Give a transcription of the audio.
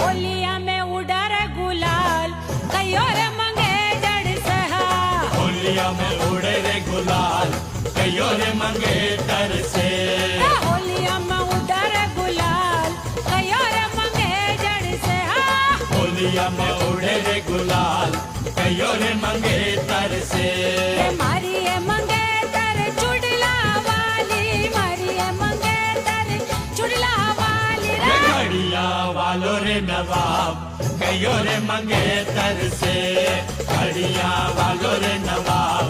होलिया में उड़ा रे गुलाल कयो रे मंगे जड़ सहा। होलिया में उड़े रे गुलाल कयो रे मंगे तर से। होलिया में उड़ा रे गुलाल कयो रे मंगे जड़ सहा। होलिया में उड़े रे गुलाल कयो रे मंगे तर से। मारी है मंगे तर चुड़ला वाली, मारी है मंगे तर चुड़ला वाली रे। घड़िया वालो रे नवाब कयो रे मंगे तर से। घड़िया वालो रे नवाब